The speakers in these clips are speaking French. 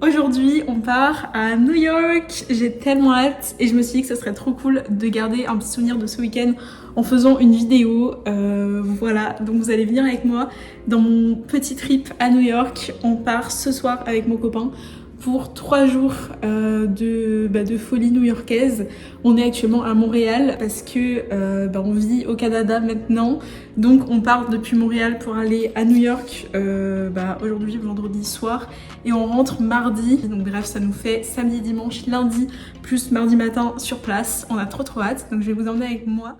Aujourd'hui, on part à New York. J'ai tellement hâte et je me suis dit que ça serait trop cool de garder un petit souvenir de ce week-end en faisant une vidéo. Voilà, donc vous allez venir avec moi dans mon petit trip à New York. On part ce soir avec mon copain pour 3 jours de folie new-yorkaise. On est actuellement à Montréal parce que on vit au Canada maintenant. Donc on part depuis Montréal pour aller à New York aujourd'hui, vendredi soir. Et on rentre mardi. Donc bref, ça nous fait samedi, dimanche, lundi, plus mardi matin sur place. On a trop hâte. Donc je vais vous emmener avec moi.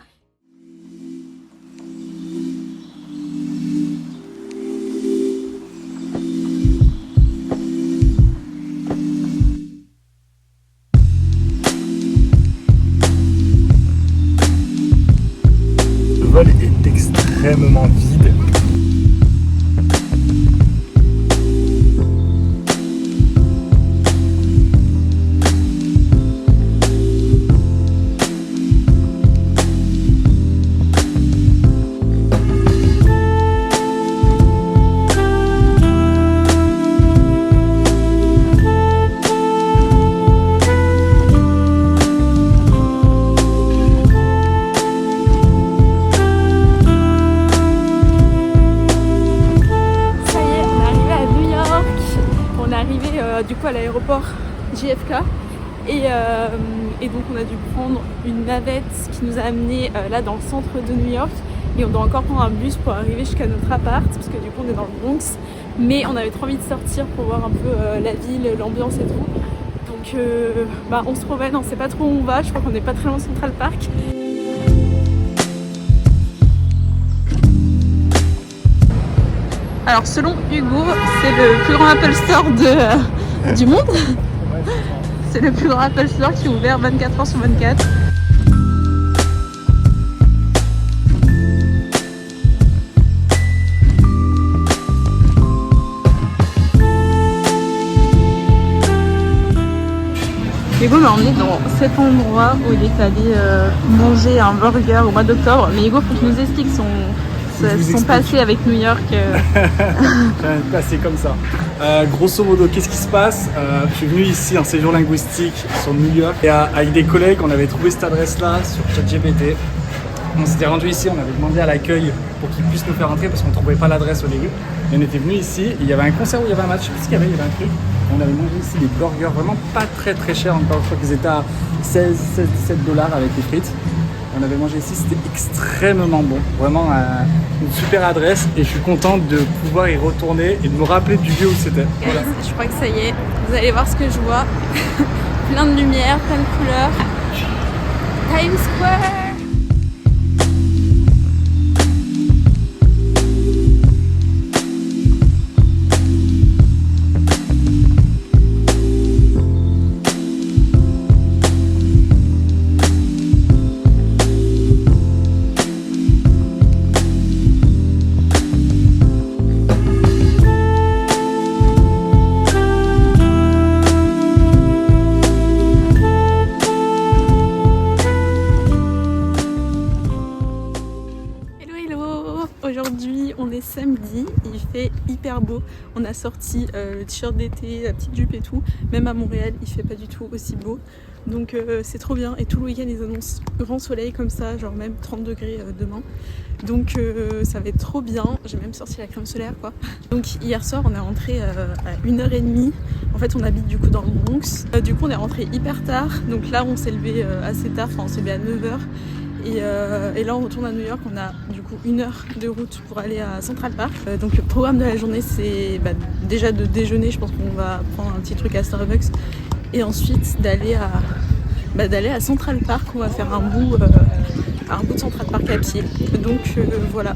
Le vol est extrêmement vide. Du coup à l'aéroport JFK et donc on a dû prendre une navette qui nous a amené là dans le centre de New York et on doit encore prendre un bus pour arriver jusqu'à notre appart parce que du coup on est dans le Bronx, mais on avait trop envie de sortir pour voir un peu la ville, l'ambiance et tout, donc on se promène, on sait pas trop où on va, je crois qu'on n'est pas très loin de Central Park. Alors selon Hugo, c'est le plus grand Apple Store du monde. C'est le plus grand Apple Store qui est ouvert 24 heures sur 24. Hugo m'a emmené dans cet endroit où il est allé manger un burger au mois d'octobre. Mais Hugo, faut qu'il nous explique son passé avec New York. Un passé comme ça. Grosso modo, qu'est-ce qui se passe? Je suis venu ici en séjour linguistique sur New York et avec des collègues, on avait trouvé cette adresse-là sur ChatGPT. On s'était rendu ici, on avait demandé à l'accueil pour qu'ils puissent nous faire entrer parce qu'on ne trouvait pas l'adresse au début. Et on était venu ici, et il y avait un concert où il y avait un match, je sais plus ce qu'il y avait un truc. On avait mangé ici des burgers vraiment pas très chers encore, je crois qu'ils étaient à 16-17 $ avec les frites. On avait mangé ici, c'était extrêmement bon, vraiment une super adresse et je suis contente de pouvoir y retourner et de me rappeler du lieu où c'était. Voilà. Je crois que ça y est, vous allez voir ce que je vois. Plein de lumière, plein de couleurs. Times Square. Aujourd'hui on est samedi, il fait hyper beau, on a sorti le t-shirt d'été, la petite jupe et tout, même à Montréal il fait pas du tout aussi beau, donc c'est trop bien et tout le week-end ils annoncent grand soleil comme ça, genre même 30 degrés demain, donc ça va être trop bien, j'ai même sorti la crème solaire quoi. Donc hier soir on est rentré à 1h30, en fait on habite du coup dans le Bronx, du coup on est rentré hyper tard, donc là on s'est levé assez tard, enfin on s'est levé à 9h. Et là on retourne à New York, on a du coup 1 heure de route pour aller à Central Park. Donc le programme de la journée c'est déjà de déjeuner, je pense qu'on va prendre un petit truc à Starbucks. Et ensuite d'aller à Central Park, on va faire un bout de Central Park à pied. Donc voilà.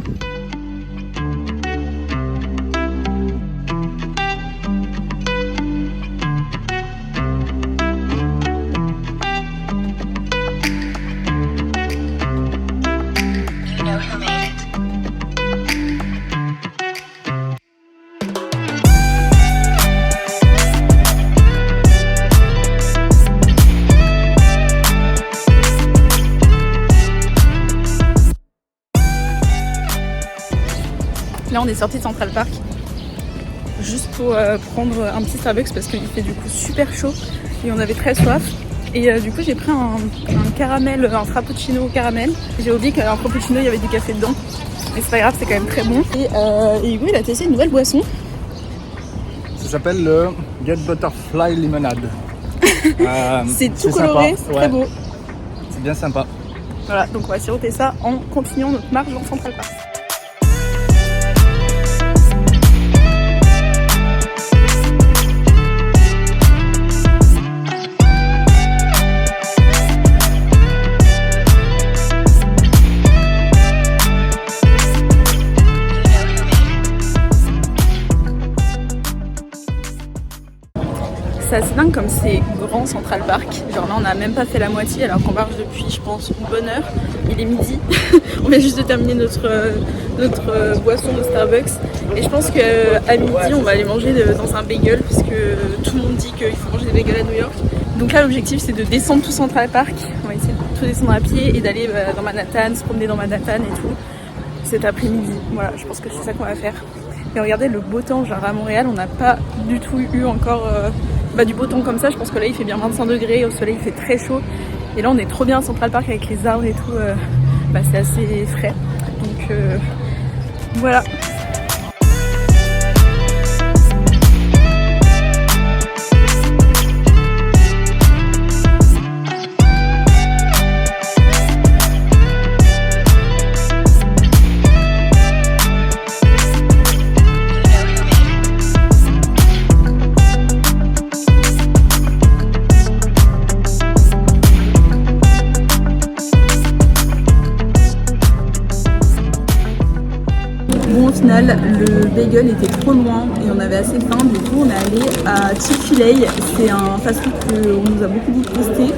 Là on est sorti de Central Park juste pour prendre un petit Starbucks parce qu'il fait du coup super chaud et on avait très soif. Et du coup j'ai pris un caramel, un frappuccino au caramel. J'ai oublié qu'un frappuccino il y avait du café dedans. Mais c'est pas grave, c'est quand même très bon. Et Hugo il a testé une nouvelle boisson. Ça s'appelle le Get Butterfly Lemonade. C'est tout coloré, c'est très beau. C'est bien sympa. Voilà, donc on va siroter ça en continuant notre marche dans Central Park. C'est assez dingue comme c'est grand Central Park. Genre là on n'a même pas fait la moitié alors qu'on marche depuis je pense une bonne heure. Il est midi. On vient juste de terminer notre boisson de Starbucks. Et je pense qu'à midi on va aller manger dans un bagel puisque tout le monde dit qu'il faut manger des bagels à New York. Donc là l'objectif c'est de descendre tout Central Park. On va essayer de tout descendre à pied et d'aller dans Manhattan, se promener dans Manhattan et tout cet après-midi. Voilà, je pense que c'est ça qu'on va faire. Et regardez le beau temps, genre à Montréal on n'a pas du tout eu encore du beau temps comme ça. Je pense que là il fait bien 25 degrés, au soleil il fait très chaud. Et là on est trop bien à Central Park avec les arbres et tout, c'est assez frais. Donc voilà. Bon, au final, le bagel était trop loin et on avait assez faim. Du coup, on est allé à Chick-fil-A. C'est un fast-food qu'on nous a beaucoup testé.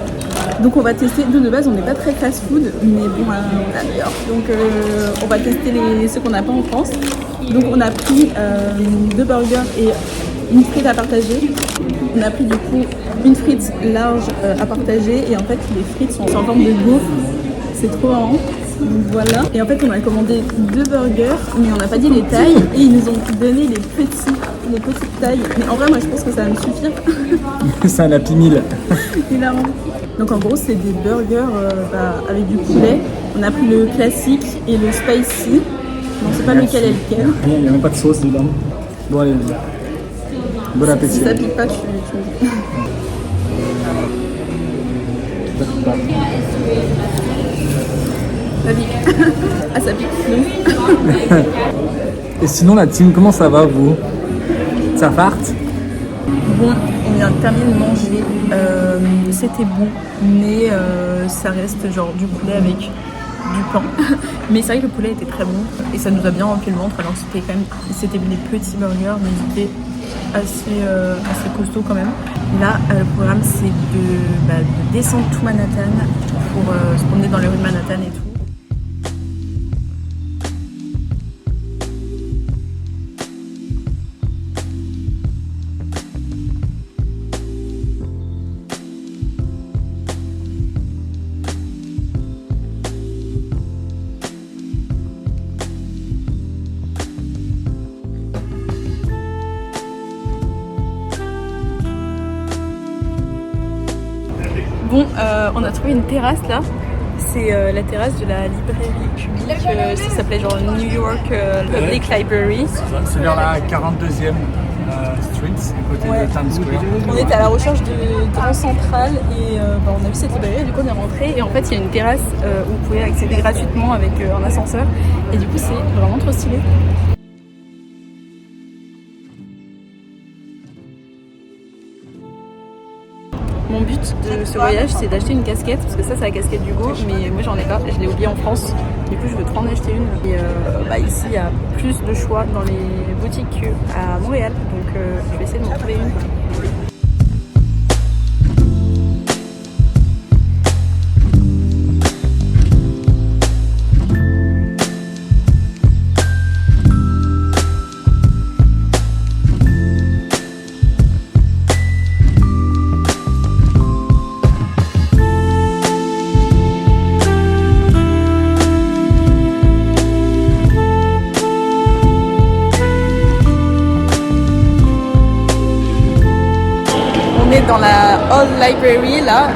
Donc, on va tester. De base, on n'est pas très fast-food, mais bon, on a New York. Donc, on va tester ceux qu'on n'a pas en France. Donc, on a pris 2 burgers et une frite à partager. On a pris du coup une frite large à partager. Et en fait, les frites sont en forme de gaufre. C'est trop marrant. Donc voilà, et en fait on a commandé 2 burgers mais on n'a pas dit les tailles et ils nous ont donné les petites tailles. Mais en vrai moi je pense que ça va me suffire. C'est un Happy Meal. Hilarant. Donc en gros c'est des burgers avec du poulet. On a pris le classique et le spicy. Non c'est pas lequel est lequel. Il n'y a même pas de sauce dedans. Bon allez, bon appétit. Si ça pique pas tu me dis. Ça pique. Ah ça pique. Et sinon la team, comment ça va vous? Ça parte? Bon, on vient de terminer de manger. C'était bon, mais ça reste genre du poulet avec du pain. Mais c'est vrai que le poulet était très bon et ça nous a bien rempli le ventre. Alors c'était des petits burgers, mais ils étaient assez costauds quand même. Là, le programme c'est de descendre tout Manhattan pour se promener dans les rues de Manhattan et tout. Bon, on a trouvé une terrasse là. C'est la terrasse de la librairie publique. Ça s'appelait genre New York Public Library. C'est vers la 42e Street, à côté de Times Square. On était à la recherche de Grand Central et on a vu cette librairie. Du coup, on est rentré et en fait, il y a une terrasse où vous pouvez accéder gratuitement avec un ascenseur. Et du coup, c'est vraiment trop stylé. Mon but de ce voyage c'est d'acheter une casquette parce que ça c'est la casquette d'Hugo mais moi j'en ai pas, je l'ai oublié en France. Du coup je veux trop en acheter une. Et ici il y a plus de choix dans les boutiques qu'à Montréal donc je vais essayer de m'en trouver une. On est dans la Old Library là,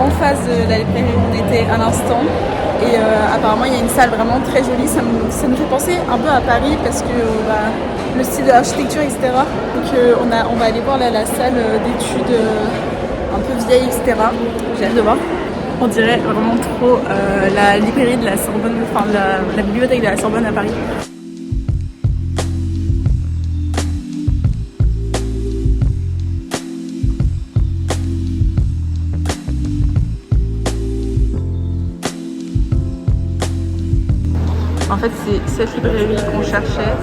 en face de la librairie où on était à l'instant. Et apparemment il y a une salle vraiment très jolie, ça me fait penser un peu à Paris parce que le style de l'architecture, etc. Donc on va aller voir là, la salle d'études un peu vieille, etc. J'ai hâte de voir. On dirait vraiment trop la librairie de la Sorbonne, enfin la bibliothèque de la Sorbonne à Paris. En fait, c'est cette librairie qu'on cherchait,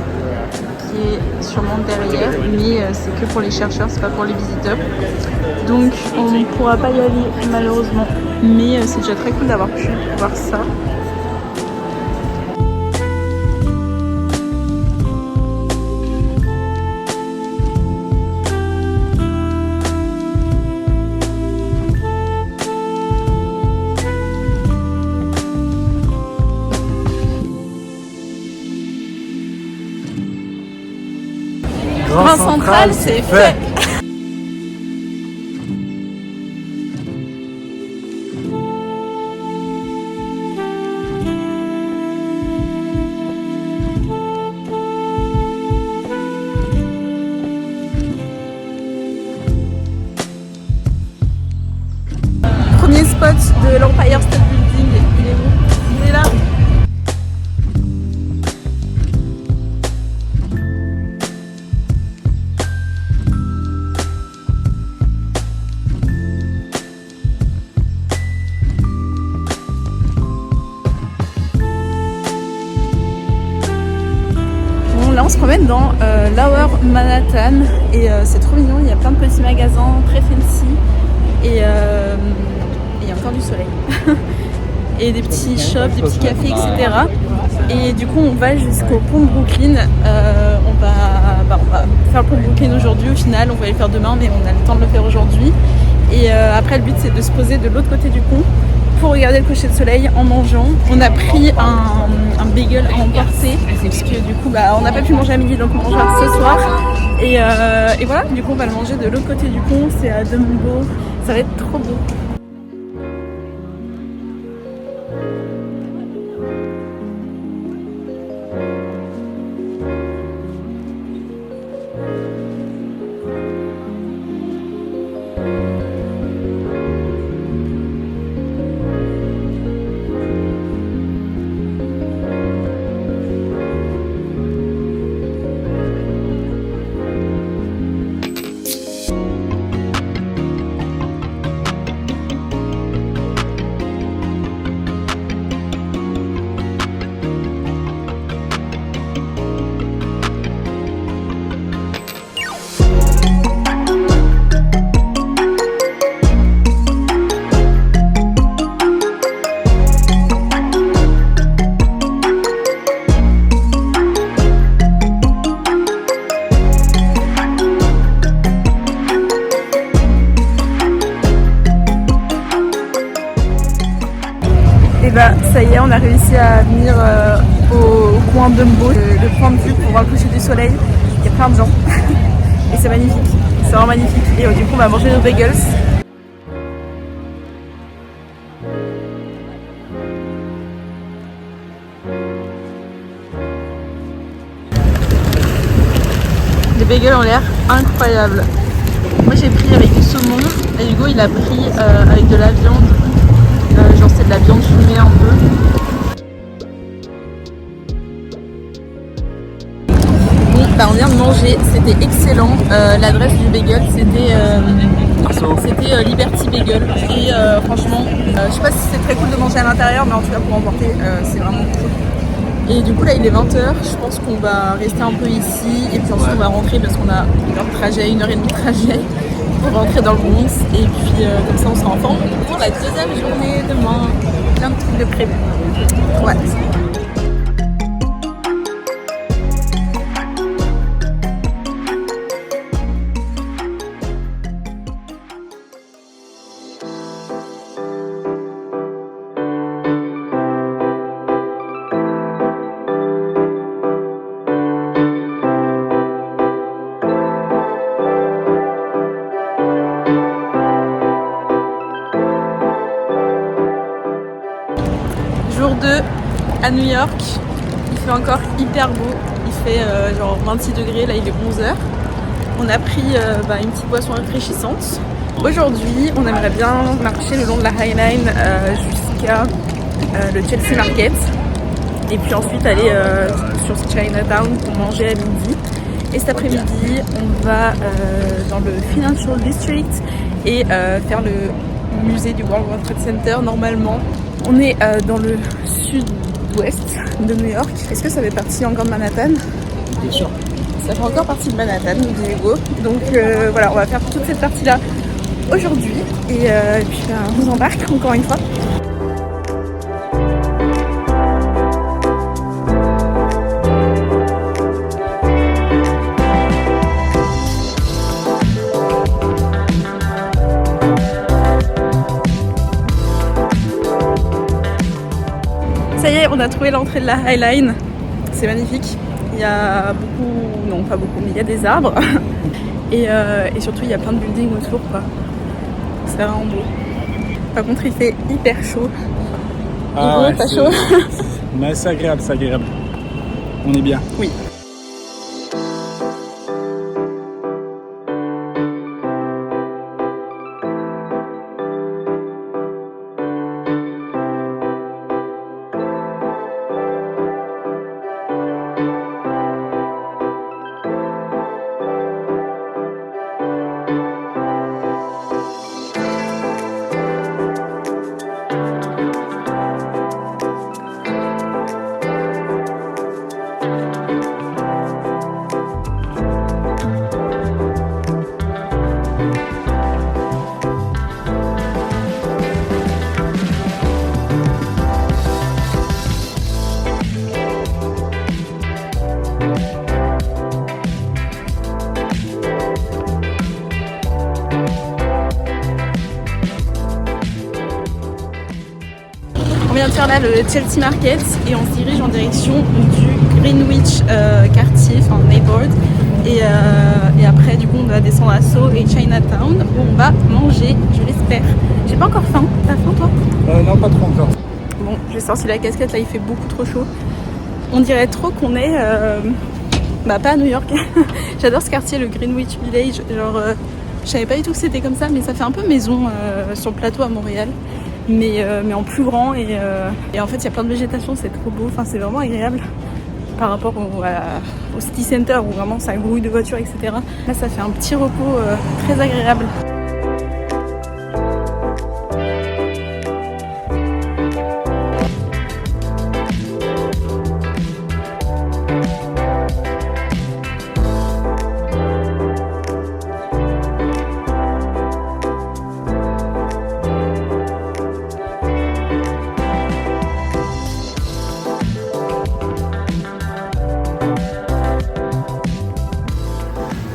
qui est sûrement derrière, mais c'est que pour les chercheurs, c'est pas pour les visiteurs. Donc on ne pourra pas y aller malheureusement, mais c'est déjà très cool d'avoir pu voir ça. Grand Central, c'est fait. Premier spot de l'Empire State Building, il est où? Il est là. Là on se promène dans Lower Manhattan et c'est trop mignon, il y a plein de petits magasins très fancy et il y a encore du soleil et des petits shops, des petits cafés, etc. Et du coup on va jusqu'au pont de Brooklyn, on va faire le pont de Brooklyn aujourd'hui au final, on va le faire demain mais on a le temps de le faire aujourd'hui et après le but c'est de se poser de l'autre côté du pont pour regarder le coucher de soleil en mangeant. On a pris un bagel à emporter puisque du coup on n'a pas pu manger à midi donc on mangera ce soir et voilà, du coup on va le manger de l'autre côté du pont, c'est à Dumbo, ça va être trop beau. Ça y est, on a réussi à venir au coin Dumbo, le point de vue pour voir le coucher du soleil. Il y a plein de gens et c'est magnifique, c'est vraiment magnifique. Et du coup on va manger nos bagels. Les bagels ont l'air incroyables. Moi j'ai pris avec du saumon et Hugo il a pris avec de la viande. Genre c'est de la viande fumée un peu. Bon, on vient de manger, c'était excellent. L'adresse du bagel c'était Liberty Bagel. Et franchement, je sais pas si c'est très cool de manger à l'intérieur, mais en tout cas pour emporter, c'est vraiment cool. Et du coup là il est 20h, je pense qu'on va rester un peu ici et puis ensuite on va rentrer parce qu'on a une heure de trajet, 1h30 de trajet. Pour rentrer dans le Bronx et puis comme ça on sera en forme pour la deuxième journée demain. Plein de trucs de prévu. Ouais. à New York. Il fait encore hyper beau. Il fait genre 26 degrés, là il est 11h. On a pris une petite boisson rafraîchissante. Aujourd'hui, on aimerait bien marcher le long de la High Line jusqu'à le Chelsea Market. Et puis ensuite aller sur Chinatown pour manger à midi. Et cet après-midi, on va dans le Financial District et faire le musée du World Trade Center. Normalement, on est dans le sud-ouest de New York. Est-ce que ça fait partie encore de Manhattan? Bien sûr. Ça fait encore partie de Manhattan, Diego. Donc voilà, on va faire toute cette partie-là aujourd'hui. Et puis on vous embarque encore une fois. Ça y est, on a trouvé l'entrée de la High Line. C'est magnifique. Il y a beaucoup, non pas beaucoup, mais il y a des arbres. Et surtout, il y a plein de buildings autour, quoi. C'est vraiment beau. Par contre, il fait hyper chaud. Ah ouais, t'as chaud? Mais c'est agréable, c'est agréable. On est bien. Oui. On vient de faire là le Chelsea Market et on se dirige en direction du Greenwich quartier, enfin neighborhood. Et après du coup on va descendre à Soho et Chinatown où on va manger, je l'espère. J'ai pas encore faim, t'as faim toi? Non, pas trop encore. Bon, j'ai sorti la casquette, là il fait beaucoup trop chaud. On dirait trop qu'on est, pas à New York. J'adore ce quartier, le Greenwich Village, genre je savais pas du tout que c'était comme ça, mais ça fait un peu maison sur le plateau à Montréal. Mais en plus grand et en fait il y a plein de végétation, c'est trop beau, enfin c'est vraiment agréable par rapport au City Center où vraiment ça grouille de voitures, etc. Là ça fait un petit repos très agréable.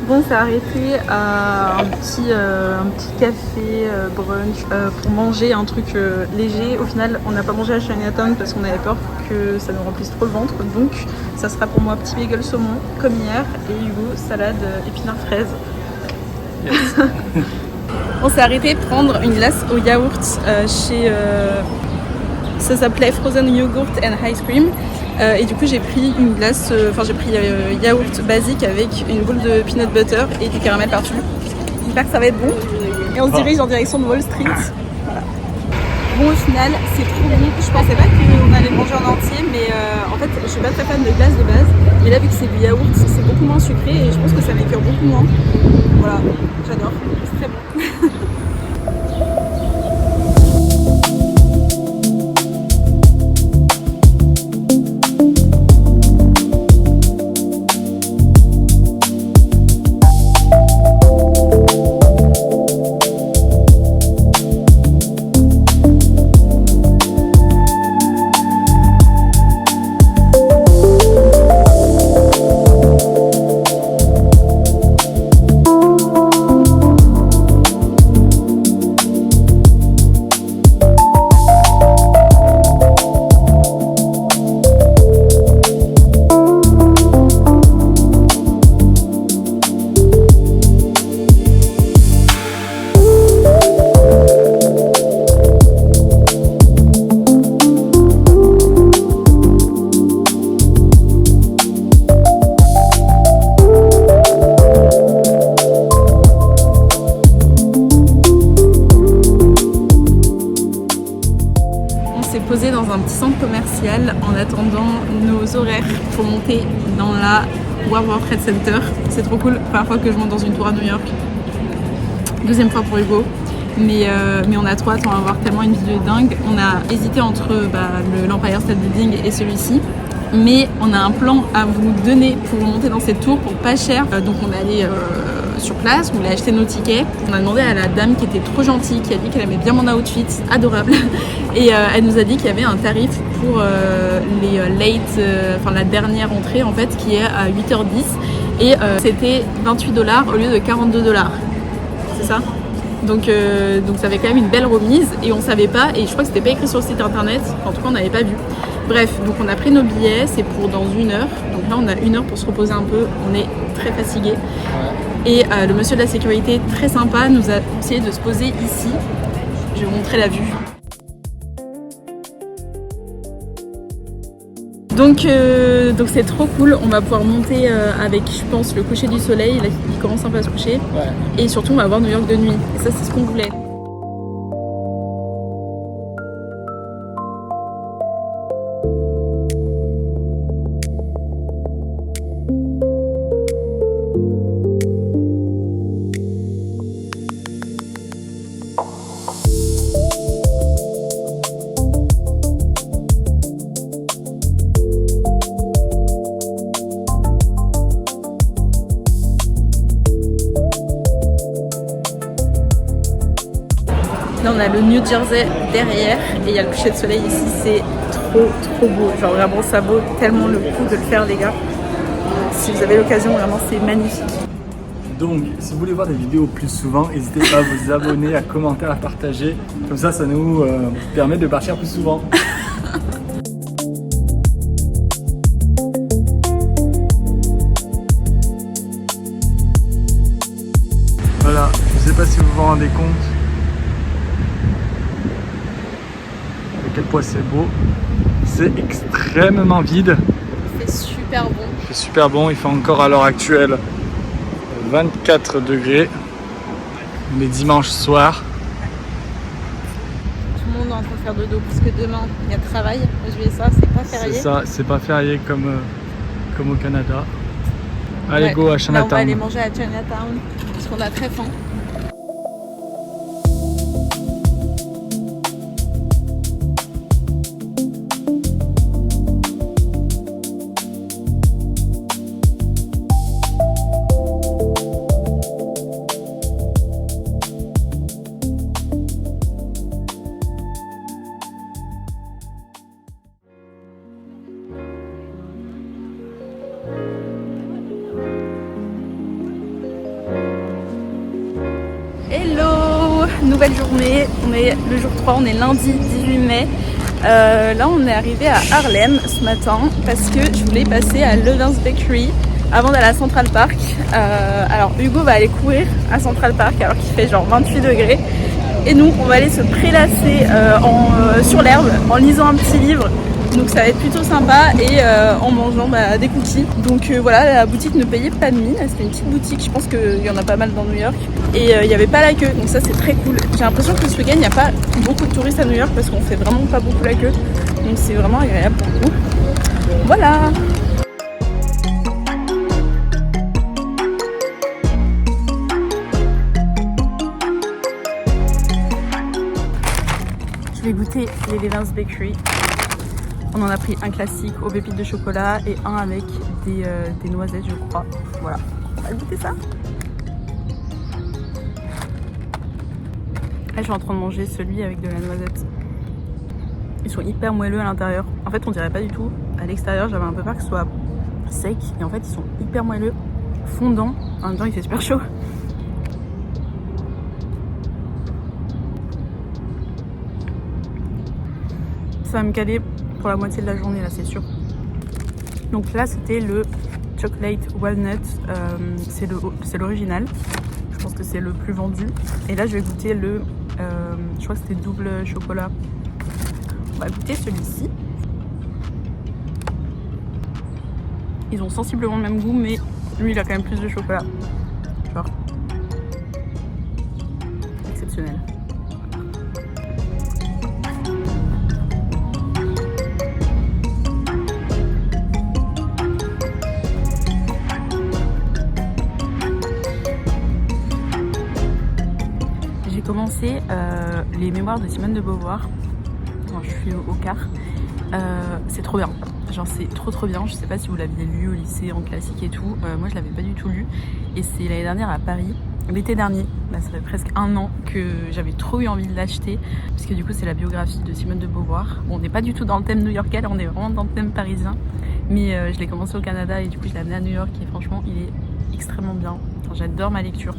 Bon, on s'est arrêté à un petit café brunch pour manger un truc léger. Au final, on n'a pas mangé à Chinatown parce qu'on avait peur que ça nous remplisse trop le ventre. Donc, ça sera pour moi petit bagel saumon comme hier et Hugo salade épinards fraises. Yes. On s'est arrêté prendre une glace au yaourt chez ça s'appelait Frozen Yogurt and Ice Cream. Et du coup j'ai pris une glace, j'ai pris yaourt basique avec une boule de peanut butter et du caramel par-dessus. J'espère que ça va être bon. Et on se dirige en direction de Wall Street. Voilà. Bon, au final c'est trop bon. Je pensais pas qu'on allait manger en entier, mais en fait je suis pas très fan de glace de base. Mais là vu que c'est du yaourt, c'est beaucoup moins sucré et je pense que ça m'écœure beaucoup moins. Voilà, j'adore, c'est très bon. dans un petit centre commercial en attendant nos horaires pour monter dans la World Trade Center. C'est trop cool, première fois que je monte dans une tour à New York. Deuxième fois pour Hugo. Mais on a trop hâte, on va voir tellement une vidéo dingue. On a hésité entre l'Empire State Building et celui-ci. Mais on a un plan à vous donner pour monter dans cette tour pour pas cher. Donc on est allé sur place, on a acheté nos tickets. On a demandé à la dame qui était trop gentille, qui a dit qu'elle aimait bien mon outfit, adorable. Et elle nous a dit qu'il y avait un tarif pour les late, la dernière entrée en fait, qui est à 8h10. Et c'était $28 au lieu de $42. C'est ça ? Donc ça avait quand même une belle remise et on savait pas, et je crois que c'était pas écrit sur le site internet, en tout cas on n'avait pas vu. Bref, donc on a pris nos billets, c'est pour dans 1 heure, donc là on a 1 heure pour se reposer un peu, on est très fatigué. Et le monsieur de la sécurité, très sympa, nous a conseillé de se poser ici. Je vais vous montrer la vue. Donc c'est trop cool, on va pouvoir monter avec, je pense, le coucher du soleil, là il commence un peu à se coucher. Ouais. Et surtout on va voir New York de nuit, et ça c'est ce qu'on voulait. Là on a le New Jersey derrière et il y a le coucher de soleil ici, c'est trop beau, genre vraiment ça vaut tellement le coup de le faire les gars. Si vous avez l'occasion, vraiment c'est magnifique. Donc si vous voulez voir des vidéos plus souvent, n'hésitez pas à vous abonner, à commenter, à partager, comme ça nous permet de partir plus souvent. Voilà, je sais pas si vous vous rendez compte à quel point c'est beau. C'est extrêmement vide. Il fait super bon. Il fait super bon, il fait encore à l'heure actuelle 24 degrés. On est dimanche soir. Tout le monde est en train de faire dodo parce que demain il y a travail. Je vais ça, c'est pas férié. C'est ça, c'est pas férié comme au Canada. Allez, ouais, go à Chinatown. Là, on va aller manger à Chinatown parce qu'on a très faim. Hello, nouvelle journée, on est le jour 3, on est lundi 18 mai. Là on est arrivé à Harlem ce matin parce que je voulais passer à Levin's Bakery avant d'aller à Central Park. Alors Hugo va aller courir à Central Park alors qu'il fait genre 28 degrés. Et nous on va aller se prélasser sur l'herbe en lisant un petit livre. Donc ça va être plutôt sympa et en mangeant des cookies. Donc voilà, la boutique ne payait pas de mine, c'était une petite boutique, je pense qu'il y en a pas mal dans New York. Et il n'y avait pas la queue, donc ça c'est très cool. J'ai l'impression que ce week-end il n'y a pas beaucoup de touristes à New York parce qu'on fait vraiment pas beaucoup la queue. Donc c'est vraiment agréable pour le coup. Voilà. Je vais goûter les Levin's Bakery. On en a pris un classique aux pépites de chocolat et un avec des noisettes je crois. Voilà, on va goûter ça. Là je suis en train de manger celui avec de la noisette. Ils sont hyper moelleux à l'intérieur. En fait on dirait pas du tout. À l'extérieur j'avais un peu peur que ce soit sec et en fait ils sont hyper moelleux, fondants. En même temps il fait super chaud. Ça va me caler pour la moitié de la journée là c'est sûr. Donc là c'était le chocolate walnut, c'est l'original, je pense que c'est le plus vendu. Et là je vais goûter le je crois que c'était double chocolat. On va goûter celui-ci. Ils ont sensiblement le même goût mais lui il a quand même plus de chocolat, genre exceptionnel. commencé les mémoires de Simone de Beauvoir. Enfin, je suis au quart. C'est trop bien. Genre c'est trop bien. Je sais pas si vous l'aviez lu au lycée en classique et tout. Moi je l'avais pas du tout lu. Et c'est l'année dernière à Paris. L'été dernier, bah, ça fait presque 1 an que j'avais trop eu envie de l'acheter parce que du coup c'est la biographie de Simone de Beauvoir. Bon, on n'est pas du tout dans le thème new-yorkais, on est vraiment dans le thème parisien. Mais je l'ai commencé au Canada et du coup je l'ai amené à New York et franchement il est extrêmement bien. Enfin, j'adore ma lecture.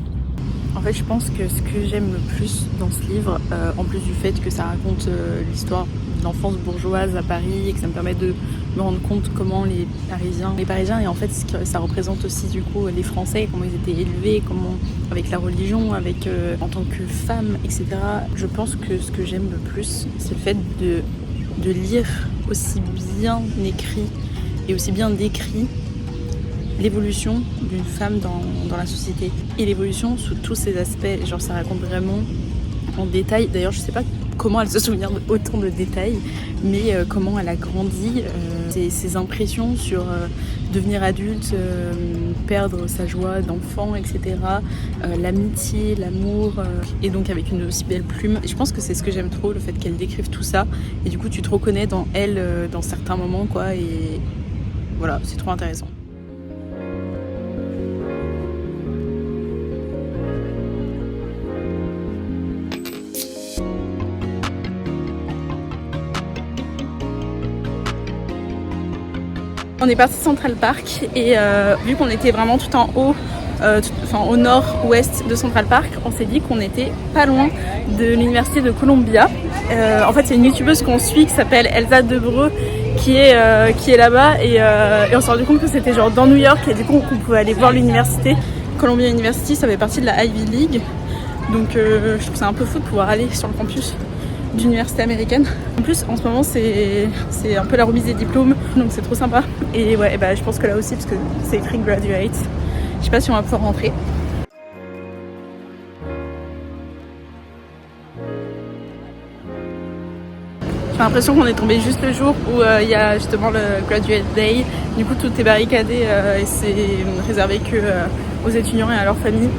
En fait je pense que ce que j'aime le plus dans ce livre, en plus du fait que ça raconte l'histoire de l'enfance bourgeoise à Paris et que ça me permet de me rendre compte comment les Parisiens et en fait ce que ça représente aussi du coup les Français, comment ils étaient élevés, comment avec la religion, avec en tant que femme, etc. Je pense que ce que j'aime le plus, c'est le fait de lire aussi bien écrit et aussi bien décrit l'évolution d'une femme dans la société et l'évolution sous tous ses aspects. Genre ça raconte vraiment en détail. D'ailleurs je sais pas comment elle se souvient d'autant de détails, mais comment elle a grandi, ses impressions sur devenir adulte, perdre sa joie d'enfant, etc. L'amitié, l'amour, et donc avec une aussi belle plume. Et je pense que c'est ce que j'aime trop, le fait qu'elle décrive tout ça. Et du coup tu te reconnais dans elle dans certains moments, quoi. Et voilà, c'est trop intéressant. On est parti de Central Park et vu qu'on était vraiment tout en haut, au nord-ouest de Central Park, on s'est dit qu'on était pas loin de l'université de Columbia. En fait, il y a une youtubeuse qu'on suit qui s'appelle Elsa Debreu qui est là-bas et on s'est rendu compte que c'était genre dans New York et du coup on pouvait aller voir l'université. Columbia University, ça fait partie de la Ivy League. Donc je trouve ça un peu fou de pouvoir aller sur le campus d'université américaine. En plus en ce moment c'est un peu la remise des diplômes, donc c'est trop sympa. Et ouais, bah, je pense que là aussi, parce que c'est écrit graduate, je sais pas si on va pouvoir rentrer. J'ai l'impression qu'on est tombé juste le jour où il y a justement le graduate day. Du coup tout est barricadé et c'est réservé que aux étudiants et à leurs familles.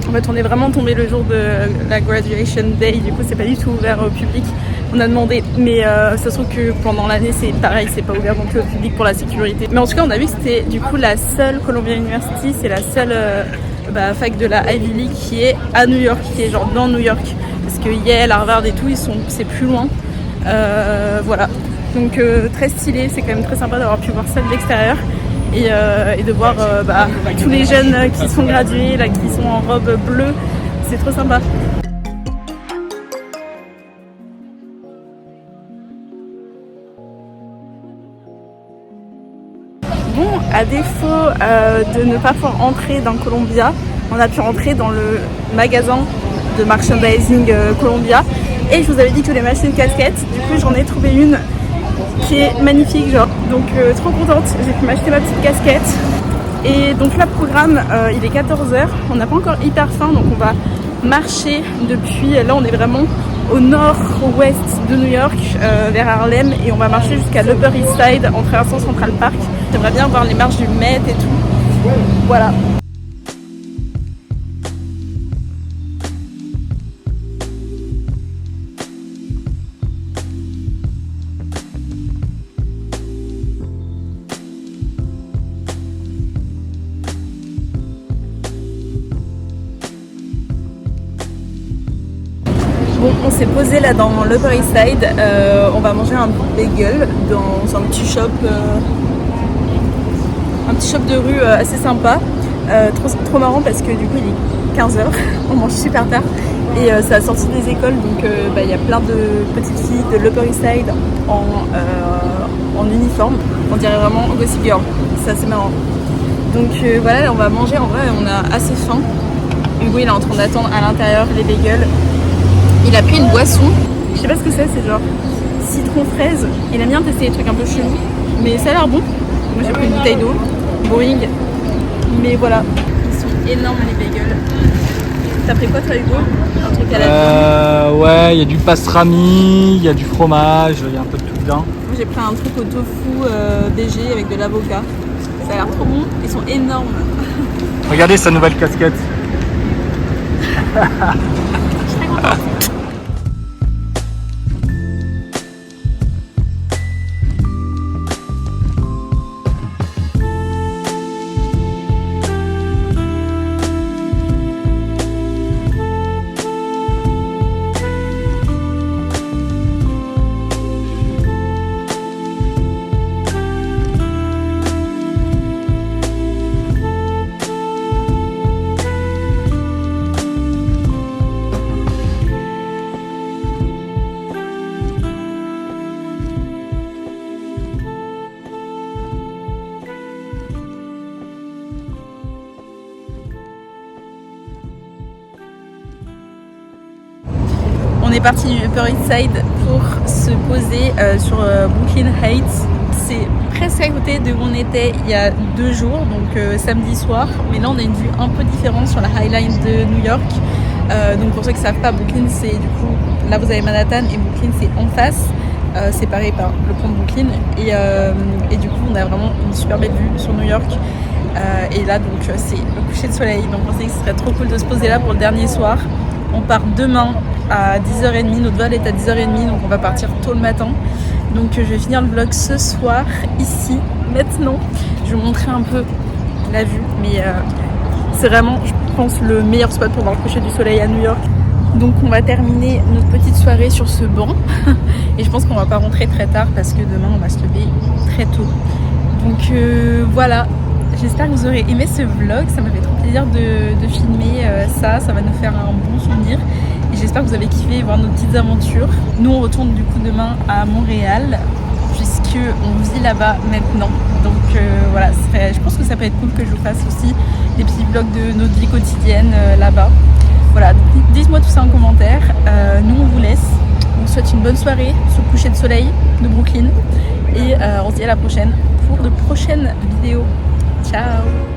En fait, on est vraiment tombé le jour de la graduation day, du coup c'est pas du tout ouvert au public. On a demandé, mais ça se trouve que pendant l'année c'est pareil, c'est pas ouvert non plus au public pour la sécurité. Mais en tout cas on a vu que c'était du coup la seule Columbia University, c'est la seule fac de la Ivy League qui est à New York, qui est genre dans New York. Parce que Yale, Harvard et tout, c'est plus loin. Voilà, donc très stylé, c'est quand même très sympa d'avoir pu voir ça de l'extérieur. Et de voir tous les jeunes qui sont gradués, là, qui sont en robe bleue, c'est trop sympa. Bon, à défaut de ne pas pouvoir entrer dans Columbia, on a pu entrer dans le magasin de merchandising Columbia. Et je vous avais dit que je voulais m'acheter une casquette, du coup j'en ai trouvé une qui est magnifique, genre. Donc trop contente, j'ai pu m'acheter ma petite casquette. Et donc là, le programme, il est 14h, on n'a pas encore hyper faim, donc on va marcher depuis, là on est vraiment au nord-ouest de New York, vers Harlem, et on va marcher jusqu'à l'Upper East Side en traversant Central Park. J'aimerais bien voir les marches du Met et tout, voilà. Bon, on s'est posé là dans l'Upper East Side, on va manger un bagel dans un petit shop de rue assez sympa, trop marrant parce que du coup il est 15h, on mange super tard et c'est la sortie des écoles, donc il y a plein de petites filles de l'Upper East Side en uniforme, on dirait vraiment Gossip Girl, c'est assez marrant. Donc voilà, là, on va manger, en vrai on a assez faim. Hugo il est en train d'attendre à l'intérieur les bagels. Il a pris une boisson, je sais pas ce que c'est genre citron fraise. Il aime bien tester des trucs un peu chelous, mais ça a l'air bon. Moi j'ai pris une bouteille d'eau, boring, mais voilà. énormes les bagels. T'as pris quoi toi Hugo? Un truc à la viande? Ouais, il y a du pastrami, il y a du fromage, il y a un peu de tout dedans. Moi j'ai pris un truc au tofu DG avec de l'avocat. Ça a l'air trop bon, ils sont énormes. Regardez sa nouvelle casquette. Je suis très contente. On est parti du Upper East Side pour se poser sur Brooklyn Heights. C'est presque à côté de où on était il y a 2 jours, donc samedi soir. Mais là on a une vue un peu différente sur la High Line de New York. Donc pour ceux qui ne savent pas, Brooklyn c'est du coup, là vous avez Manhattan et Brooklyn c'est en face, séparé par le pont de Brooklyn. Et du coup on a vraiment une super belle vue sur New York. Et là donc c'est le coucher de soleil, donc on sait que ce serait trop cool de se poser là pour le dernier soir. On part demain à 10h30, notre vol est à 10h30, donc on va partir tôt le matin. Donc je vais finir le vlog ce soir, ici, maintenant. Je vais vous montrer un peu la vue, mais c'est vraiment, je pense, le meilleur spot pour voir le coucher du soleil à New York. Donc on va terminer notre petite soirée sur ce banc. Et je pense qu'on va pas rentrer très tard parce que demain on va se lever très tôt. Donc voilà. J'espère que vous aurez aimé ce vlog, ça m'a fait trop plaisir de filmer ça va nous faire un bon souvenir. Et j'espère que vous avez kiffé voir nos petites aventures. Nous on retourne du coup demain à Montréal, puisqu'on vit là-bas maintenant. Donc voilà, je pense que ça peut être cool que je vous fasse aussi des petits vlogs de notre vie quotidienne là-bas. Voilà, dites-moi tout ça en commentaire. Nous on vous laisse, on vous souhaite une bonne soirée sur le coucher de soleil de Brooklyn. Et on se dit à la prochaine pour de prochaines vidéos. Ciao!